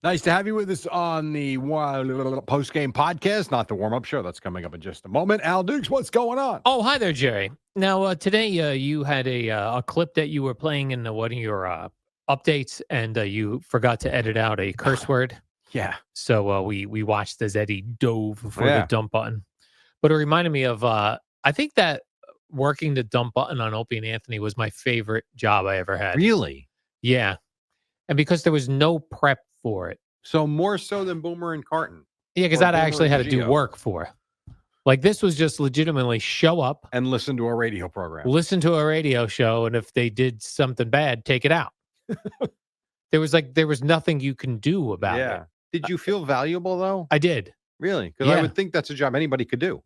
Nice to have you with us on the post-game podcast, not the warm-up show. That's coming up in just a moment. Al Dukes, what's going on? Oh, hi there, Jerry. Now, today you had a clip that you were playing in one of your updates, and you forgot to edit out a curse word. Yeah. So we watched as Eddie dove for the dump button. But it reminded me of, I think that working the dump button on Opie and Anthony was my favorite job I ever had. Really? Yeah. And because there was no prep for it. So more so than Boomer and Carton. Yeah, because that I actually had to do work for. Like, this was just legitimately show up. And listen to a radio program. Listen to a radio show, and if they did something bad, take it out. There was nothing you can do about it. Did you feel valuable, though? I did. Really? Because I would think that's a job anybody could do.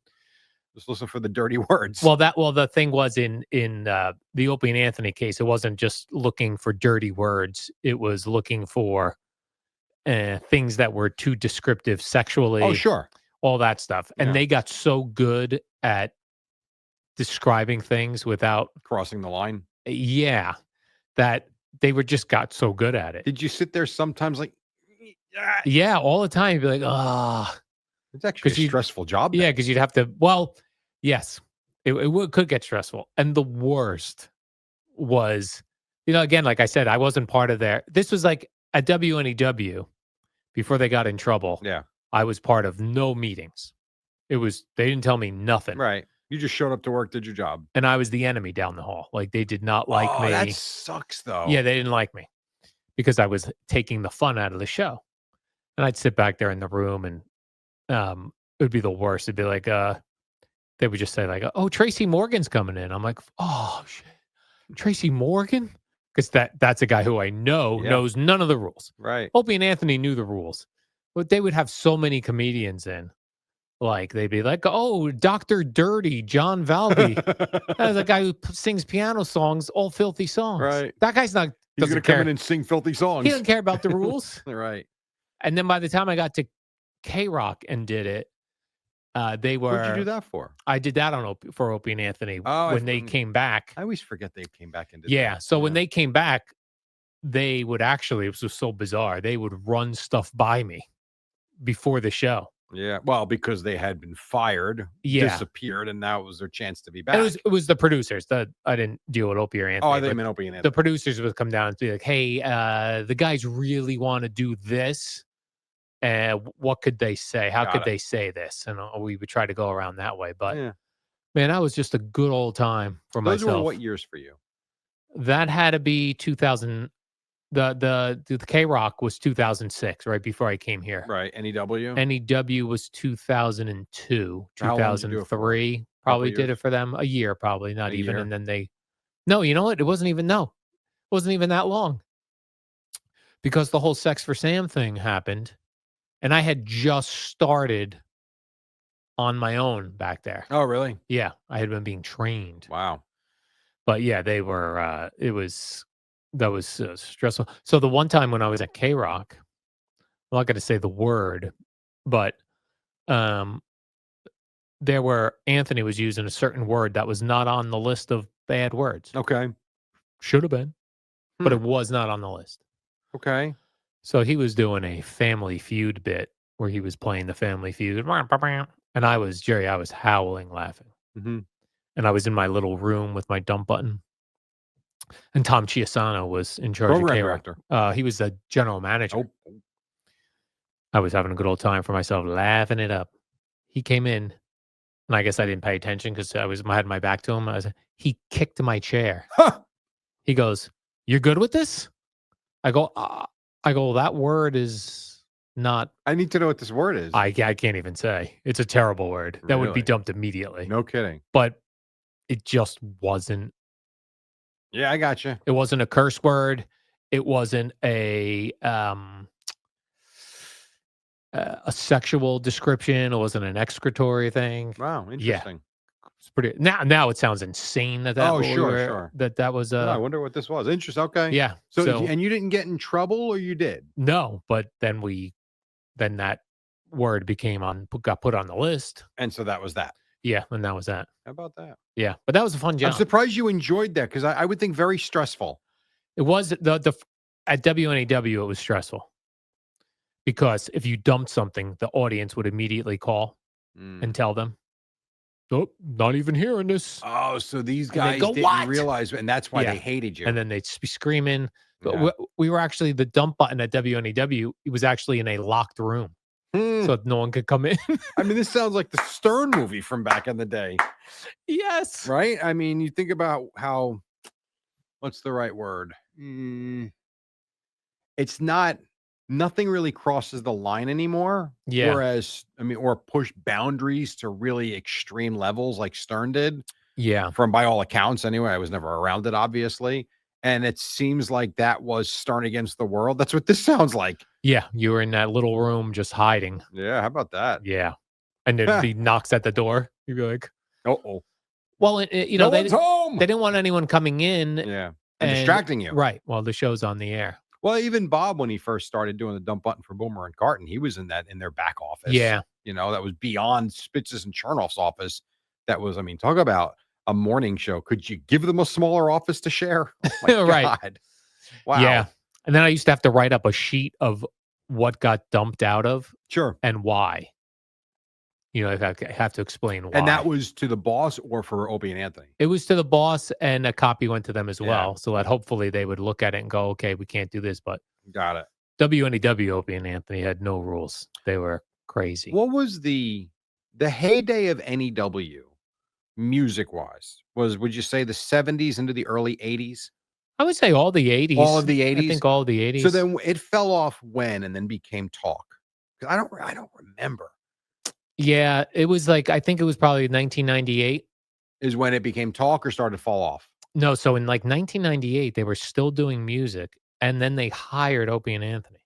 Just listen for the dirty words. Well, the thing was in the Opie and Anthony case, it wasn't just looking for dirty words. It was looking for things that were too descriptive sexually. Oh, sure. All that stuff. And they got so good at describing things without crossing the line. Yeah. That they just got so good at it. Did you sit there sometimes like, yeah, all the time? You'd be like, it's actually a stressful job. Yeah, because you'd have to, yes, it could get stressful. And the worst was, again, like I said, I wasn't part of this was like at WNEW before they got in trouble. Yeah. I was part of no meetings. They didn't tell me nothing. Right. You just showed up to work, did your job. And I was the enemy down the hall. Like, they did not like me. That sucks, though. Yeah, they didn't like me because I was taking the fun out of the show. And I'd sit back there in the room, and it would be the worst. It'd be like, they would just say like, "Oh, Tracy Morgan's coming in." I'm like, "Oh shit, Tracy Morgan," because that's a guy who I know knows none of the rules. Right. Opie and Anthony knew the rules, but they would have so many comedians in. Like, they'd be like, "Oh, Dr. Dirty, John Valby." That's a guy who sings piano songs, all filthy songs. Right. That guy's not. He's going to come in and sing filthy songs. He doesn't care about the rules. Right. And then by the time I got to K-Rock and did it, they were. What'd you do that for? I did that for Opie and Anthony when they came back. I always forget they came back and did that. So when they came back, they would actually, it was so bizarre, they would run stuff by me before the show. Yeah, well, because they had been fired, disappeared, and now it was their chance to be back. It was the producers. I didn't deal with Opie or Anthony. Oh, I didn't mean Opie and Anthony. The producers would come down and be like, "Hey, the guys really want to do this. What could they say? How could they say this?" And we would try to go around that way. But man, that was just a good old time for myself. Those were what years for you? That had to be 2000. The K-Rock was 2006, right before I came here. Right. NEW? NEW was 2002, 2003. Probably did it for them a year, probably not even. Year? And then no, you know what? It wasn't even that long, because the whole Sex for Sam thing happened, and I had just started on my own back there. Oh, really? Yeah, I had been being trained. Wow. But yeah, they were. That was stressful. So the one time when I was at K-Rock, I'm not going to say the word, but Anthony was using a certain word that was not on the list of bad words. Okay. Should have been, but it was not on the list. Okay. So he was doing a Family Feud bit where he was playing the Family Feud. And I was howling laughing. Mm-hmm. And I was in my little room with my dump button. And Tom Chiasano was in charge of K-Rock. He was the general manager. Oh. I was having a good old time for myself, laughing it up. He came in, and I guess I didn't pay attention because I had my back to him. He kicked my chair. Huh. He goes, "You're good with this?" I go, "That word is not." I need to know what this word is. I can't even say. It's a terrible word. That would be dumped immediately. No kidding. But it just wasn't. Yeah, I got you. It wasn't a curse word. It wasn't a sexual description. It wasn't an excretory thing. Wow, interesting. Yeah. It's pretty. Now it sounds insane that. Oh, sure. That was. I wonder what this was. Interesting. Okay. Yeah. So and you didn't get in trouble, or you did? No, but then that word got put on the list, and so that was that. Yeah, and that was that. How about that? Yeah, but that was a fun job. I'm surprised you enjoyed that, because I would think very stressful. It was at WNEW. It was stressful because if you dumped something, the audience would immediately call and tell them, "Oh, not even hearing this." Oh, so these And they guys go, didn't "What?" realize, and that's why they Yeah. hated you. And then they'd just be screaming. But Yeah. we were actually the dump button at WNEW. It was actually in a locked room, Hmm. so no one could come in. I mean, this sounds like the Stern movie from back in the day, Yes. right? I mean, you think about how, what's the right word? It's not, nothing really crosses the line anymore. Yeah. Whereas, I mean, or push boundaries to really extreme levels like Stern did, Yeah. from by all accounts anyway. I was never around it, obviously. And it seems like that was Stern against the world. That's what this sounds like. Yeah. You were in that little room just hiding. Yeah, how about that? Yeah. And there'd be knocks at the door. You'd be like, Uh-oh. well, No one's home. they didn't want anyone coming in Yeah. And distracting you. right while the show's on the air. Well, even Bob, when he first started doing the dump button for Boomer and Carton, he was in their back office. Yeah. That was beyond Spitz's and Chernoff's office. That was, I mean, talk about a morning show. Could you give them a smaller office to share? Oh my Right. God. Wow. Yeah. And then I used to have to write up a sheet of what got dumped out of Sure. and why. I have to explain why. And that was to the boss or for Opie and Anthony? It was to the boss, and a copy went to them as Yeah. well, so that hopefully they would look at it and go, "Okay, we can't do this." But Got it. WNEW, Opie and Anthony had no rules. They were crazy. What was the heyday of NEW music wise? Would you say the 70s into the early 80s? I would say all the 80s. All of the I 80s? think all the 80s. So then it fell off when and then became talk? 'Cause I don't remember. Yeah, it was like I think it was probably 1998. Is when it became talk or started to fall off? No, so in like 1998, they were still doing music, and then they hired Opie and Anthony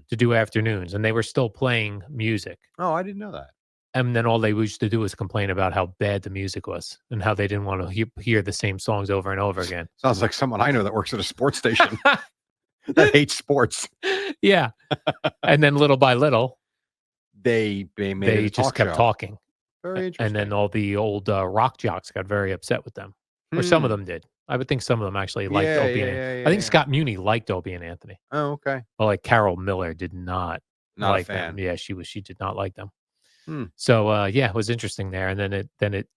to do afternoons, and they were still playing music. Oh, I didn't know that. And then all they used to do was complain about how bad the music was and how they didn't want to hear the same songs over and over again. Sounds like someone I know that works at a sports station that hates sports. Yeah. And then little by little, They made it they a just talk kept show. talking. Very interesting. And then all the old rock jocks got very upset with them. Or some of Hmm. them did. I would think some of them actually liked Yeah, Opie yeah, and yeah, Anthony. yeah, I think yeah. Scott Muni liked Opie and Anthony. Oh, okay. Well, like Carol Miller did not Not like a fan. them. Yeah, she did not like them. Hmm. So yeah, it was interesting there. And then it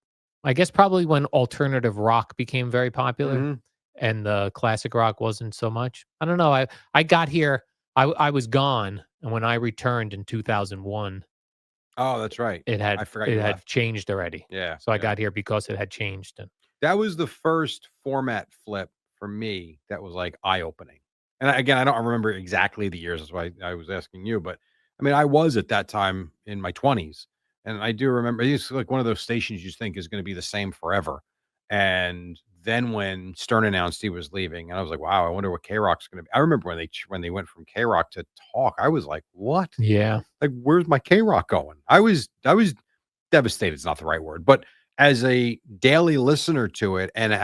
I guess probably when alternative rock became very popular Mhm. and the classic rock wasn't so much. I don't know. I got here, I was gone, and when I returned in 2001, Oh, that's right. I forgot you it had left. changed already. Yeah. So I yeah. got here because it had changed. And That was the first format flip for me that was like eye opening. And again, I don't remember exactly the years. That's why I was asking you. But I mean, I was at that time in my 20s. And I do remember it's like one of those stations you think is going to be the same forever. And then when Stern announced he was leaving, and I was like, wow, I wonder what K Rock's going to be. I remember when they went from K Rock to talk, I was like, what? yeah, Like, where's my K Rock going? I was devastated. It's not the right word, but as a daily listener to it, and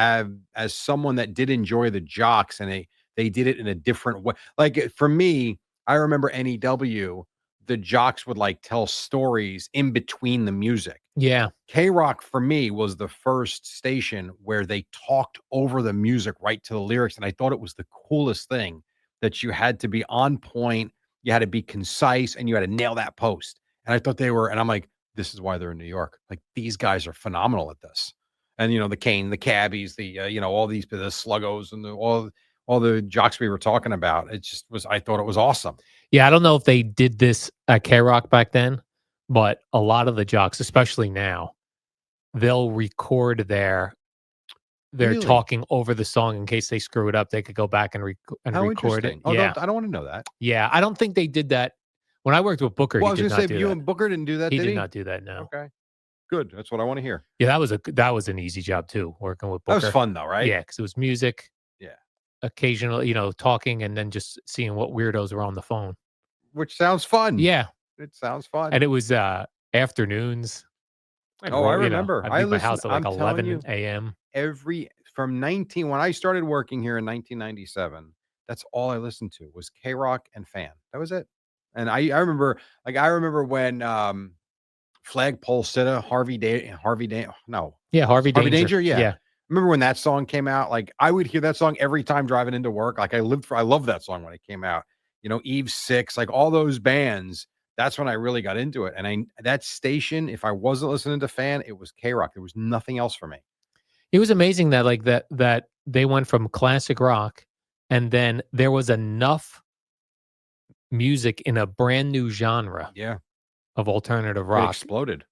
as someone that did enjoy the jocks, and they did it in a different way. Like for me, I remember NEW. The jocks would like tell stories in between the music. yeah, K Rock for me was the first station where they talked over the music right to the lyrics. And I thought it was the coolest thing that you had to be on point, you had to be concise, and you had to nail that post. And I thought they were, and I'm like, this is why they're in New York. Like these guys are phenomenal at this. And the Kane, the cabbies, the all these the sluggos and all the jocks we were talking about. It just was. I thought it was awesome. yeah. I don't know if they did this at K Rock back then, but a lot of the jocks, especially now, they'll record their Really? talking over the song in case they screw it up. They could go back and How record it. interesting. Oh, Yeah, I don't want to know that. yeah. I don't think they did that when I worked with Booker. Well, I He was did going to not say, do you that. and Booker didn't do that, He did did he? not do that. No. Okay. Good. That's what I want to hear. Yeah, that was an easy job too, working with That Booker. was fun though, right? Yeah, because it was music. Yeah. Occasionally, talking and then just seeing what weirdos were on the phone. Which sounds fun. Yeah, It sounds fun. and it was afternoons. Oh, I remember. I'd I leave my listened, house at I'm like telling 11 you, a.m. when I started working here in 1997, that's all I listened to was K Rock and Fan. That was it. And I remember, when Flagpole Sitta, Yeah, Harvey Danger. Danger. Yeah. Yeah. Remember when that song came out? Like I would hear that song every time driving into work. Like I loved that song when it came out. Eve 6, like all those bands. That's when I really got into it. And that station, if I wasn't listening to Fan, it was K-Rock. There was nothing else for me. It was amazing that that they went from classic rock, and then there was enough music in a brand new genre Yeah. of alternative It rock exploded.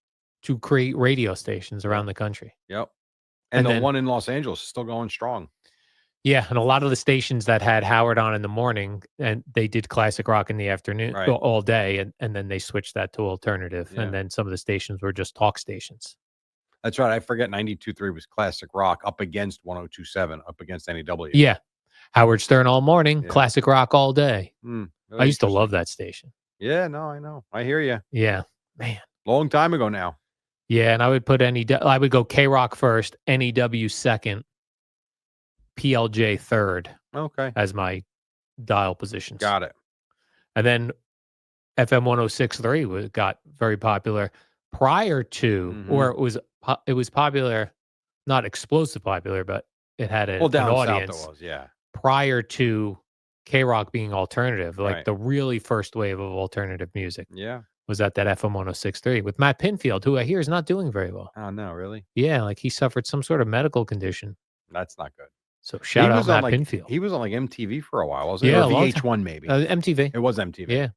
to create radio stations Yep. around the country. Yep. And And the then one in Los Angeles is still going strong. yeah, and a lot of the stations that had Howard on in the morning, and they did classic rock in the afternoon Right. all day, and then they switched that to alternative, Yeah. and then some of the stations were just talk stations. That's right. I forget 92.3 was classic rock up against 102.7, up against NEW. Yeah. Howard Stern all morning, Yeah. classic rock all day. Really I used to interesting. love that station. Yeah, no, I know. I hear you. Yeah, man. Long time ago now. Yeah, and I would put I would go K-Rock first, NEW second, PLJ third Okay. as my dial positions. Got it. And then FM 106.3 got very popular prior to, or it was popular, not explosive popular, but it had an Down audience south it was, yeah. prior to K-Rock being alternative, like Right. the really first wave of alternative music Yeah. was at that FM 106.3 with Matt Pinfield, who I hear is not doing very well. Oh, no, really? Yeah, like he suffered some sort of medical condition. That's not good. So shout out Matt on Pinfield. He was on like MTV for a while, wasn't he? Yeah, Or VH1 maybe. MTV. It was MTV. Yeah.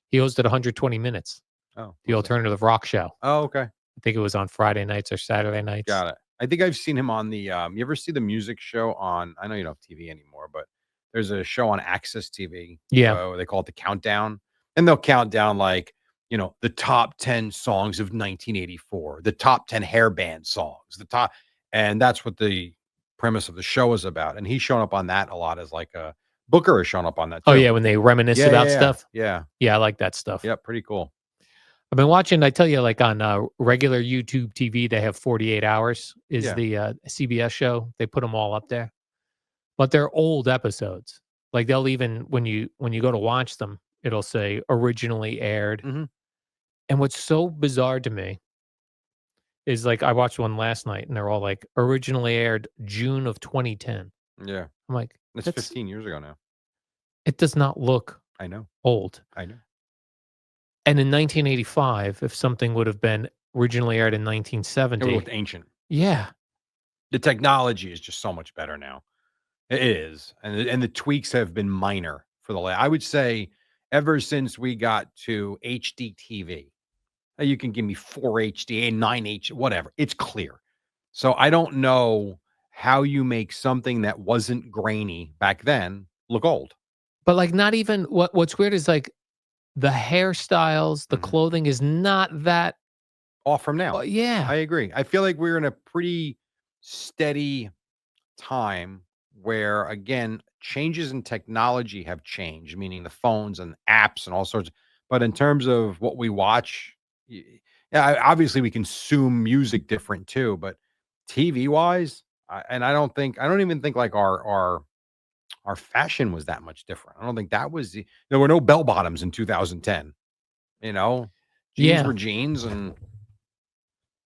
He hosted 120 Minutes, Oh. the alternative rock show. Oh, okay. I think it was on Friday nights or Saturday nights. Got it. I think I've seen him on the you ever see the music show on, I know you don't have TV anymore, but there's a show on Access TV. Yeah. They call it the Countdown. And they'll count down like, the top 10 songs of 1984, the top 10 hair band songs, and that's what the premise of the show is about. And he's shown up on that a lot as like a Booker has shown up on that too. Oh yeah, when they reminisce about stuff. Yeah. Yeah, I like that stuff. Yeah, pretty cool. I've been watching, I tell you, like on regular YouTube TV, they have 48 Hours is the CBS show. They put them all up there. But they're old episodes. Like they'll even, when you go to watch them, it'll say originally aired. And what's so bizarre to me is like I watched one last night and they're all like originally aired June of 2010. Yeah. I'm like, that's 15 years ago now. It does not look I know. Old. I know. And in 1985, if something would have been originally aired in 1970, It looked ancient. Yeah. The technology is just so much better now. It is. And the tweaks have been minor for I would say ever since we got to HD TV. You can give me 4 HD, 9 H, whatever. It's clear. So I don't know how you make something that wasn't grainy back then look old. But like not even what's weird is like the hairstyles, the clothing is not that off from now. Yeah. I agree. I feel like we're in a pretty steady time where, again, changes in technology have changed, meaning the phones and apps and all sorts. But in terms of what we watch, yeah, obviously we consume music different too. But TV wise, I don't even think like our fashion was that much different. I don't think that was there were no bell bottoms in 2010. Jeans were jeans and.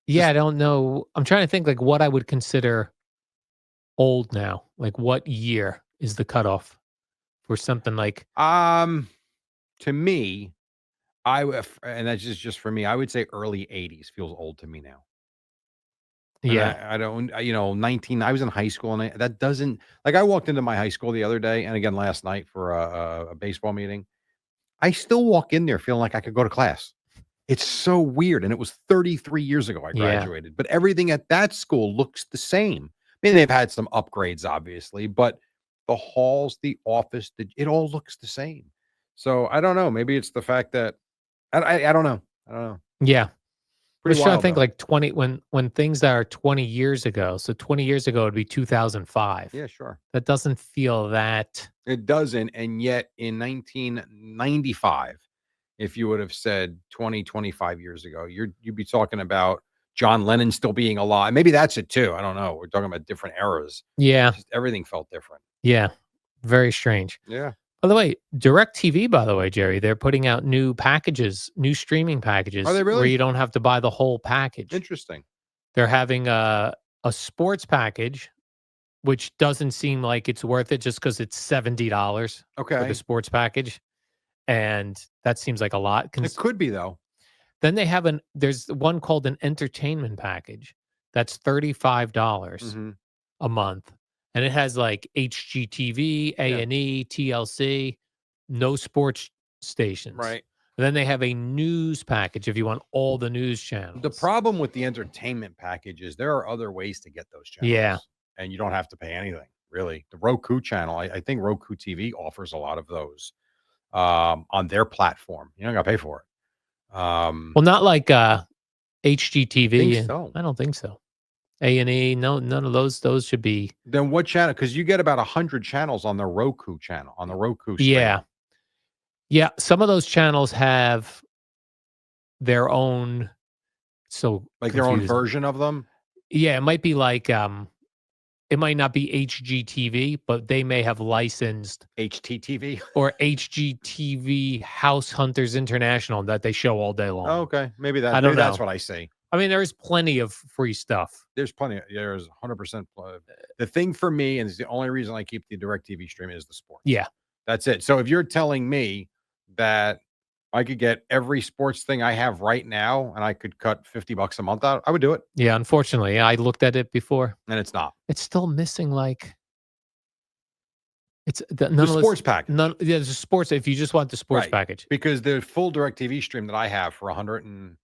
Yeah, I don't know. I'm trying to think like what I would consider old now. Like what year is the cutoff for something like to me, and that's just for me, I would say early 80s feels old to me now. Yeah. I don't, 19, I was in high school and that doesn't, like I walked into my high school the other day and again last night for a baseball meeting. I still walk in there feeling like I could go to class. It's so weird. And it was 33 years ago I graduated, but everything at that school looks the same. I mean, they've had some upgrades, obviously, but the halls, the office, it all looks the same. So I don't know. Maybe it's the fact that I don't know. I don't know. Yeah. I was trying to think though. like 20 when things that are 20 years ago. So 20 years ago would be 2005. Yeah, sure. That doesn't feel that. It doesn't. And yet in 1995, if you would have said 20, 25 years ago, you'd be talking about John Lennon still being alive. Maybe that's it too. I don't know. We're talking about different eras. Yeah. Just everything felt different. Yeah. Very strange. Yeah. By the way, DirecTV, by the way, Jerry, they're putting out new packages, new streaming packages. Are they really? Where you don't have to buy the whole package. Interesting. They're having a sports package, which doesn't seem like it's worth it just because it's $70 for the sports package. and that seems like a lot. It could be though. Then there's one called an entertainment package. That's $35 Mhm. a month, and it has like HGTV, Yeah. A&E, TLC, no sports stations. Right. And then they have a news package if you want all the news channels. The problem with the entertainment package is there are other ways to get those channels. Yeah. And you don't have to pay anything, really. The Roku channel, I think Roku TV offers a lot of those on their platform. You don't got to pay for it. Well, not like HGTV. Think so. I don't think so. A&E, no, none of those. Those should be. Then what channel? Because you get about 100 channels on the Roku channel, on the Roku stream. Yeah. Yeah. Some of those channels have their own. So like their own version of them. Yeah, it might be like it might not be HGTV, but they may have licensed HTTV or HGTV House Hunters International that they show all day long. Oh, okay, maybe I don't know. That's what I see. I mean, there's plenty of free stuff. There's plenty. There's 100%. The thing for me, and it's the only reason I keep the DirecTV stream, is the sports. Yeah, that's it. So if you're telling me that I could get every sports thing I have right now, and I could cut $50 a month out, I would do it. Yeah, unfortunately, I looked at it before, and it's not. It's still missing like. It's the sports package. Yeah, the sports. If you just want the sports package, because the full DirecTV stream that I have for 100 and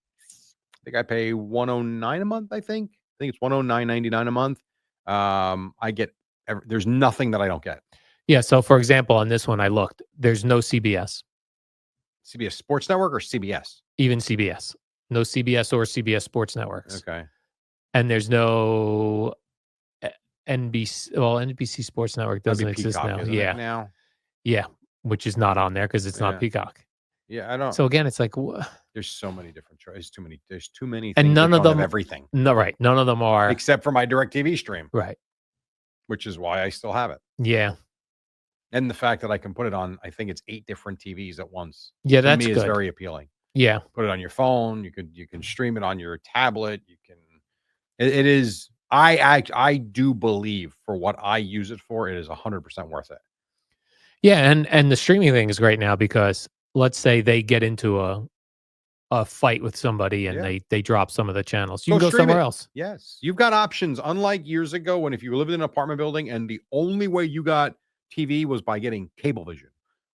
I think I pay $109 a month. I think it's $109.99 a month. I get there's nothing that I don't get. Yeah. So for example, on this one, I looked. There's no CBS. CBS Sports Network or CBS? Even CBS. No CBS or CBS Sports Networks. Okay. And there's no NBC. Well, NBC Sports Network doesn't exist now. Yeah. Now. Yeah. Which is not on there because it's not Peacock. Yeah, I don't. So again, it's like there's so many different choices. There's too many. And none of them have everything. No, right. None of them are except for my DirecTV stream. Right. Which is why I still have it. Yeah. And the fact that I can put it on, I think it's 8 different TVs at once. Yeah, that's to me good. Is very appealing. Yeah. Put it on your phone. You can stream it on your tablet. You can. It is. I do believe for what I use it for, it is 100% worth it. Yeah, and the streaming thing is great now because let's say they get into a fight with somebody and they drop some of the channels. You can go somewhere else. Yes. You've got options. Unlike years ago when if you lived in an apartment building and the only way you got TV was by getting Cablevision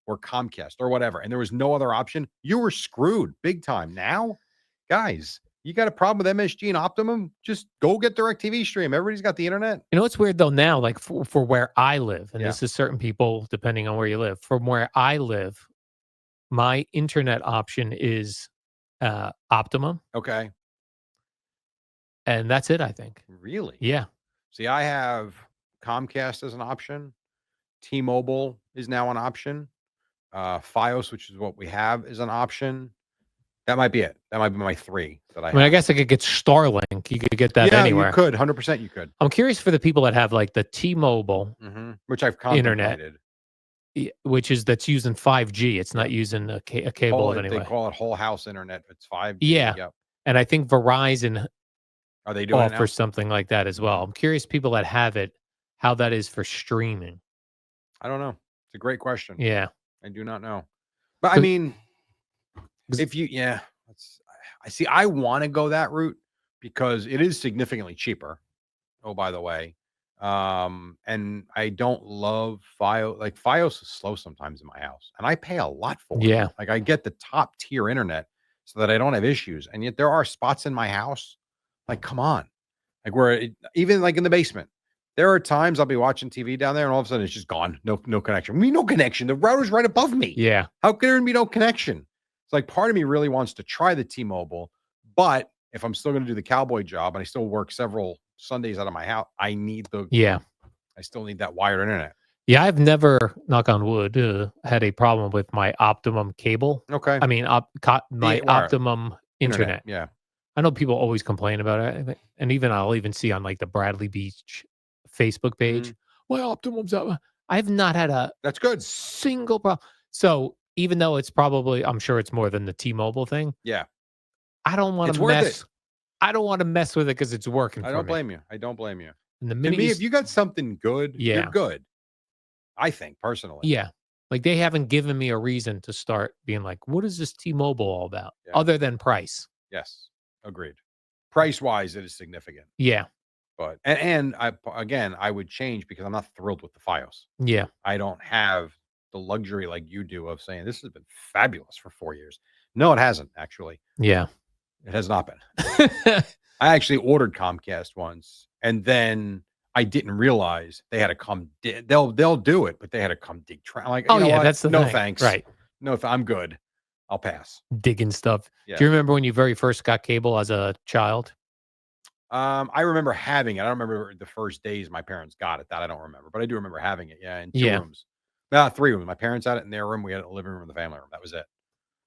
or Comcast or whatever, and there was no other option, you were screwed big time. Now, guys, you got a problem with MSG and Optimum? Just go get DirecTV stream. Everybody's got the internet. You know what's weird though now, like for where I live, and this is certain people depending on where you live. From where I live, my internet option is Optimum. Okay. And that's it, I think. Really? Yeah. See, I have Comcast as an option. T-Mobile is now an option. Fios, which is what we have, is an option. That might be it. That might be my 3 that I have. I guess I could get Starlink. You could get that anywhere. Yeah, you could. 100% you could. I'm curious for the people that have like the T-Mobile which I've contemplated. Internet, which is that's using 5G. It's not using a cable anyway. They call it whole house internet. It's 5G. Yeah. Yep. And I think Verizon are they doing offer something like that as well. I'm curious people that have it, how that is for streaming. I don't know. It's a great question. Yeah. I do not know. But I mean, if you, I see, I want to go that route because it is significantly cheaper. Oh, by the way. And I don't love Fios. Like Fios is slow sometimes in my house and I pay a lot for it. Yeah. Like I get the top tier internet so that I don't have issues. And yet there are spots in my house. Like, come on. Like where even like in the basement, there are times I'll be watching TV down there and all of a sudden it's just gone. No connection. I mean, no connection. The router's right above me. Yeah. How could there be no connection? It's like part of me really wants to try the T-Mobile, but if I'm still going to do the cowboy job and I still work several Sundays out of my house, I need I still need that wired internet. Yeah, I've never, knock on wood, had a problem with my Optimum cable. Okay. I mean, my Optimum internet. Yeah. I know people always complain about it. And I'll even see on like the Bradley Beach Facebook page, my Optimum's up. I've not had that's good. Single problem. So even though it's probably, I'm sure it's more than the T-Mobile thing. Yeah. I don't want to mess. I don't want to mess with it because it's working. I don't blame you. I don't blame you. And to me, if you got something good, you're good. I think personally. Yeah. Like, they haven't given me a reason to start being like, "What is this T-Mobile all about?" Yeah. Other than price. Yes. Agreed. Price wise, it is significant. Yeah. But and I again, I would change because I'm not thrilled with the FiOS. Yeah. I don't have the luxury like you do of saying this has been fabulous for 4 years. No, it hasn't actually. Yeah. It has not been. I actually ordered Comcast once, and then I didn't realize they had to come. They'll do it, but they had to come dig. I'm like, Oh, you know yeah, what? that's the No thing. thanks. Right. No, I'm good. I'll pass. Digging stuff. Yeah. Do you remember when you very first got cable as a child? I remember having it. I don't remember the first days my parents got it. That I don't remember, but I do remember having it. Yeah, in 2 Yeah. rooms. No, 3 rooms. My parents had it in their room. We had a living room and the family room. That was it.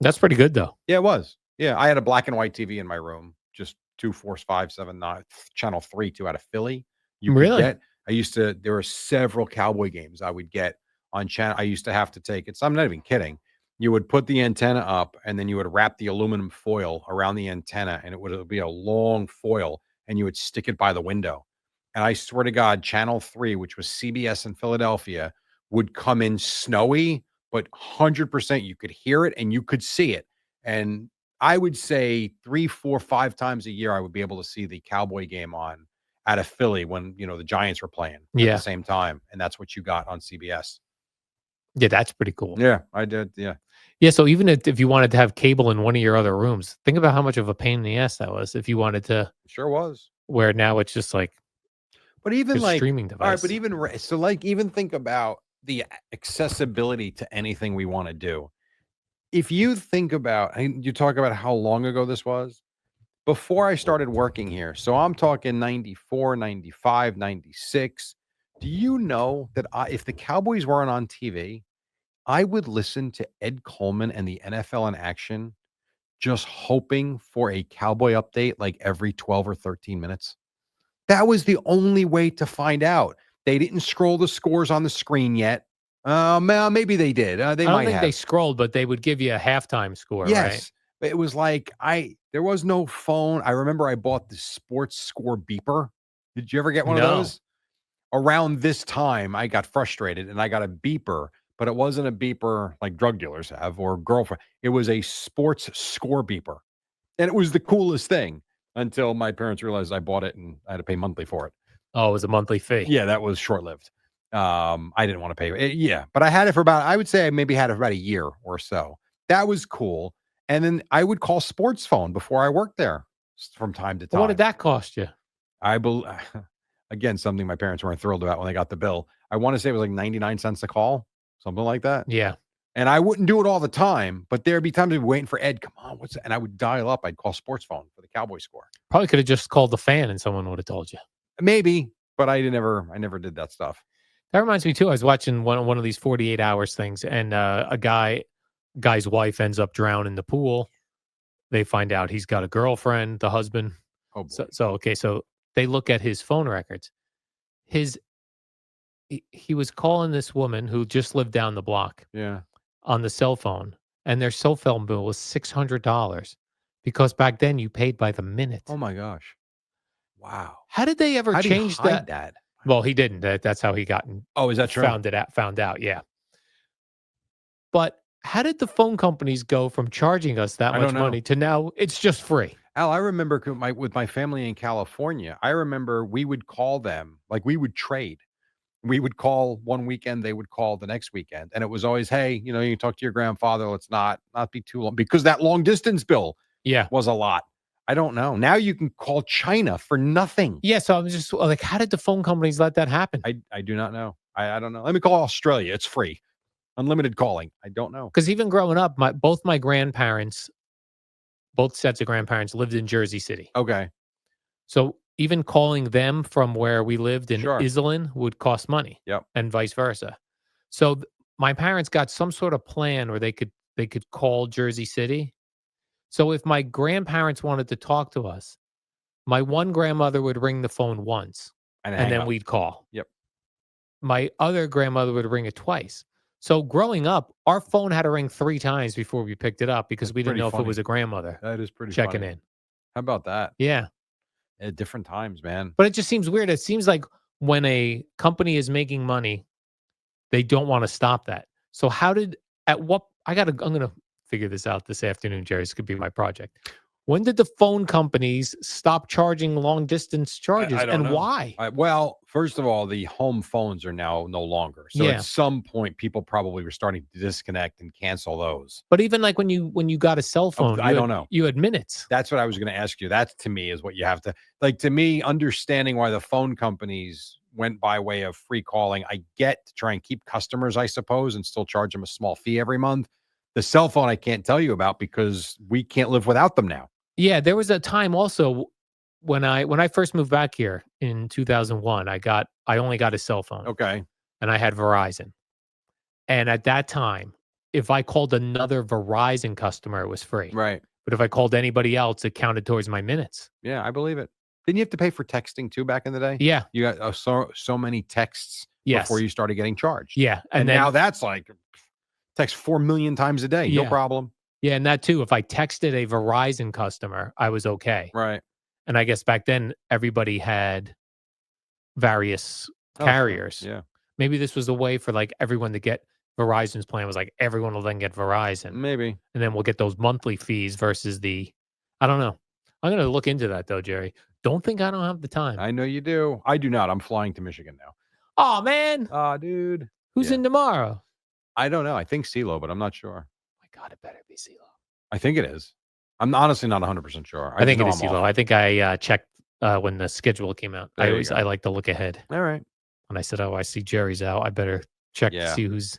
That's pretty good, though. Yeah, it was. Yeah, I had a black and white TV in my room. Just 2, 4, 5, 7, 9, channel 3, 2 out of Philly. You could Really? get. There were several Cowboy games I would get on channel. I used to have to take it. So I'm not even kidding. You would put the antenna up and then you would wrap the aluminum foil around the antenna and it would be a long foil and you would stick it by the window. And I swear to God, channel 3, which was CBS in Philadelphia, would come in snowy, but 100% you could hear it and you could see it. And I would say 3, 4, 5 times a year, I would be able to see the Cowboy game on out of Philly when, the Giants were playing at Yeah. the same time. And that's what you got on CBS. Yeah, that's pretty cool. Yeah, I did. Yeah. Yeah, so even if you wanted to have cable in one of your other rooms, think about how much of a pain in the ass that was if you wanted to, It sure was. where now it's just like But even a like, streaming all right, device. but even think about the accessibility to anything we want to do. If you think about, and you talk about how long ago this was, before I started working here. So I'm talking 94, 95, 96. Do you know that if the Cowboys weren't on TV, I would listen to Ed Coleman and the NFL in action, just hoping for a Cowboy update like every 12 or 13 minutes? That was the only way to find out. They didn't scroll the scores on the screen yet. Maybe they did. They I don't might think have. they scrolled, but they would give you a halftime score, right? Yes. But it was like there was no phone. I remember I bought the sports score beeper. Did you ever get one of No. those? Around this time, I got frustrated and I got a beeper, but it wasn't a beeper like drug dealers have or girlfriend. It was a sports score beeper. And it was the coolest thing until my parents realized I bought it and I had to pay monthly for it. Oh, it was a monthly fee. Yeah, that was short-lived. I didn't want to pay it. Yeah, but I had it for I would say I maybe had it for about a year or so. That was cool. And then I would call sports phone before I worked there from time to time. What did that cost you? I believe, again, something my parents weren't thrilled about when they got the bill. I want to say it was like 99 cents a call, something like that. Yeah. And I wouldn't do it all the time, but there'd be times I'd be waiting for Ed. Come on, what's that? And I would dial up. I'd call sports phone for the Cowboy score. Probably could have just called the fan and someone would have told you. Maybe, but I never did that stuff. That reminds me too. I was watching one of these 48 hours things, and a guy's wife ends up drowning in the pool. They find out he's got a girlfriend, the husband. Oh, boy. So they look at his phone records. He was calling this woman who just lived down the block. Yeah. On the cell phone, and their cell phone bill was $600 because back then you paid by the minute. Oh my gosh. Wow. How did they ever change that? Well, he didn't. That's how he got. Oh, is that true? Found out. Yeah. But how did the phone companies go from charging us that much money to now it's just free? Al, I remember with my family in California, I remember we would call them, like we would trade. We would call one weekend, they would call the next weekend. And it was always, hey, you can talk to your grandfather. Let's not be too long because that long distance bill was a lot. I don't know. Now you can call China for nothing. Yeah. So I'm just like, how did the phone companies let that happen? I do not know. I don't know. Let me call Australia. It's free. Unlimited calling. I don't know. Because even growing up, both my grandparents, both sets of grandparents lived in Jersey City. Okay. So even calling them from where we lived in Sure. Iselin would cost money. Yep. And vice versa. So my parents got some sort of plan where they could call Jersey City. So if my grandparents wanted to talk to us, my one grandmother would ring the phone once and then we'd call. Yep. My other grandmother would ring it twice. So growing up, our phone had to ring 3 times before we picked it up because we didn't know if it was a grandmother. That is pretty checking funny. in. How about that? Yeah. At different times, man. But it just seems weird. It seems like when a company is making money, they don't want to stop that. So I'm gonna figure this out this afternoon, Jerry. This could be my project. When did the phone companies stop charging long distance charges, I don't and know. why? Well, first of all, the home phones are now no longer. So Yeah. at some point, people probably were starting to disconnect and cancel those. But even like when you got a cell phone, I don't know. You had minutes. That's what I was going to ask you. That to me is what you have to like. To me, understanding why the phone companies went by way of free calling, I get to try and keep customers, I suppose, and still charge them a small fee every month. The cell phone I can't tell you about because we can't live without them now. Yeah, there was a time also when I first moved back here in 2001, I only got a cell phone Okay. and I had Verizon. And at that time, if I called another Verizon customer, it was free. Right. But if I called anybody else, it counted towards my minutes. Yeah, I believe it. Didn't you have to pay for texting too back in the day? Yeah. You got so many texts Yes. before you started getting charged. Yeah. And then, now that's like text 4 million times a day. No Yeah. problem. Yeah, and that too, if I texted a Verizon customer, I was okay. Right. And I guess back then everybody had various carriers. Yeah. Maybe this was a way for like everyone to get Verizon's plan was like everyone will then get Verizon. Maybe. And then we'll get those monthly fees versus I don't know. I'm going to look into that though, Jerry. Don't think I don't have the time. I know you do. I do not. I'm flying to Michigan now. Oh man. Dude. Who's in tomorrow? I don't know. I think CeeLo, but I'm not sure. My God, it better be CeeLo. I think it is. I'm honestly not 100% sure. I think it is CeeLo. I think I checked when the schedule came out. I like to look ahead. All right. And I said, "Oh, I see Jerry's out. I better check to see who's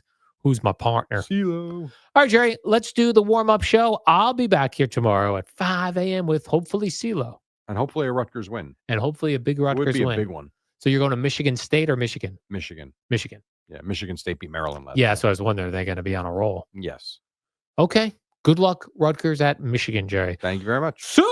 my partner." CeeLo. All right, Jerry, let's do the warm-up show. I'll be back here tomorrow at 5 a.m. with hopefully CeeLo. And hopefully a Rutgers win. And hopefully a big Rutgers win. Would be a big one. So you're going to Michigan State or Michigan? Michigan. Yeah, Michigan State beat Maryland last night. So I was wondering, are they going to be on a roll? Yes. Okay. Good luck, Rutgers at Michigan, Jerry. Thank you very much. So